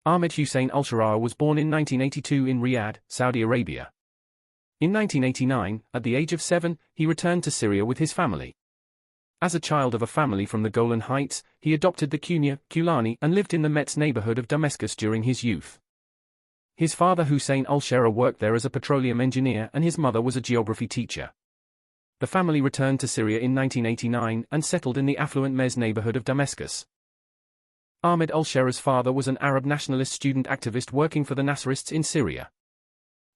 Ahmed Hussein Al-Sharaa was born in 1982 in Riyadh, Saudi Arabia. In 1989, at the age of 7, he returned to Syria with his family. As a child of a family from the Golan Heights, he adopted the kunya, Julani, and lived in the Metz neighborhood of Damascus during his youth. His father Hussein Al-Sharaa worked there as a petroleum engineer and his mother was a geography teacher. The family returned to Syria in 1989 and settled in the affluent Metz neighborhood of Damascus. Ahmed Al-Sharaa's father was an Arab nationalist student activist working for the Nasrists in Syria.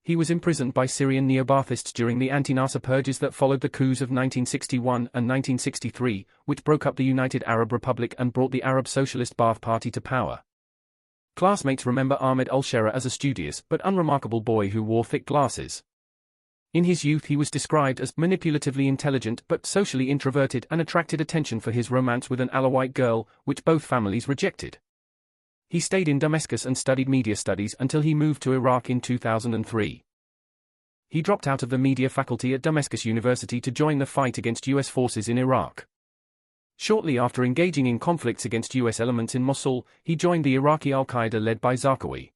He was imprisoned by Syrian neo-Baathists during the anti-Nasser purges that followed the coups of 1961 and 1963, which broke up the United Arab Republic and brought the Arab Socialist Ba'ath Party to power. Classmates remember Ahmed Al-Sharaa as a studious but unremarkable boy who wore thick glasses. In his youth he was described as manipulatively intelligent but socially introverted and attracted attention for his romance with an Alawite girl, which both families rejected. He stayed in Damascus and studied media studies until he moved to Iraq in 2003. He dropped out of the media faculty at Damascus University to join the fight against US forces in Iraq. Shortly after engaging in conflicts against US elements in Mosul, he joined the Iraqi al-Qaeda led by Zarqawi.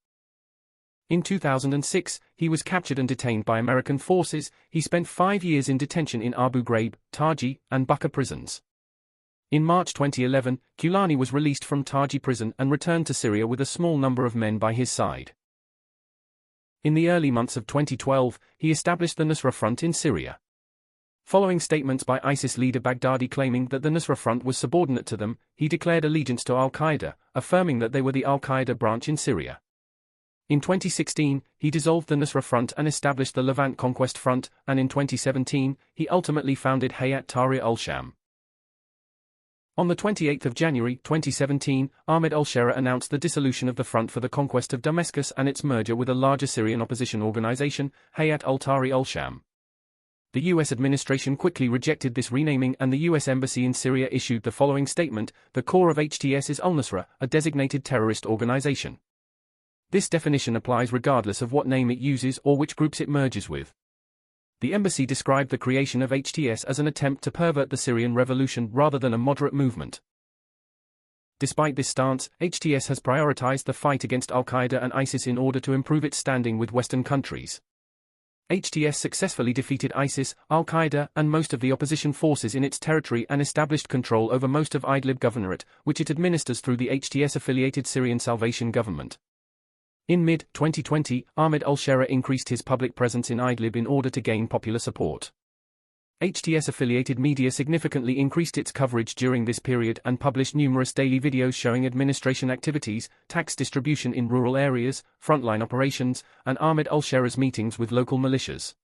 In 2006, he was captured and detained by American forces. He spent 5 years in detention in Abu Ghraib, Taji, and Bucca prisons. In March 2011, Julani was released from Taji prison and returned to Syria with a small number of men by his side. In the early months of 2012, he established the Nusra Front in Syria. Following statements by ISIS leader Baghdadi claiming that the Nusra Front was subordinate to them, he declared allegiance to al-Qaeda, affirming that they were the al-Qaeda branch in Syria. In 2016, he dissolved the Nusra Front and established the Levant Conquest Front, and in 2017, he ultimately founded Hayat Tahrir al-Sham. On the 28th of January 2017, Ahmed Al-Sharaa announced the dissolution of the Front for the Conquest of Damascus and its merger with a larger Syrian opposition organization, Hayat al-Tahrir al-Sham. The US administration quickly rejected this renaming and the US Embassy in Syria issued the following statement: "The core of HTS is al-Nusra, a designated terrorist organization. This definition applies regardless of what name it uses or which groups it merges with." The embassy described the creation of HTS as an attempt to pervert the Syrian revolution rather than a moderate movement. Despite this stance, HTS has prioritized the fight against al-Qaeda and ISIS in order to improve its standing with Western countries. HTS successfully defeated ISIS, al-Qaeda, and most of the opposition forces in its territory and established control over most of Idlib Governorate, which it administers through the HTS-affiliated Syrian Salvation Government. In mid-2020, Ahmed Al-Sharaa increased his public presence in Idlib in order to gain popular support. HTS-affiliated media significantly increased its coverage during this period and published numerous daily videos showing administration activities, tax distribution in rural areas, frontline operations, and Ahmed Al-Sharaa's meetings with local militias.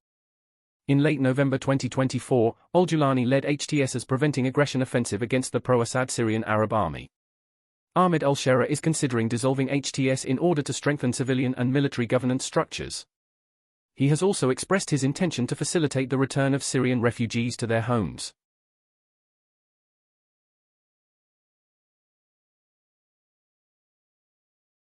In late November 2024, Al-Julani led HTS's Preventing Aggression Offensive against the pro-Assad Syrian Arab Army. Ahmed Al-Sharaa is considering dissolving HTS in order to strengthen civilian and military governance structures. He has also expressed his intention to facilitate the return of Syrian refugees to their homes.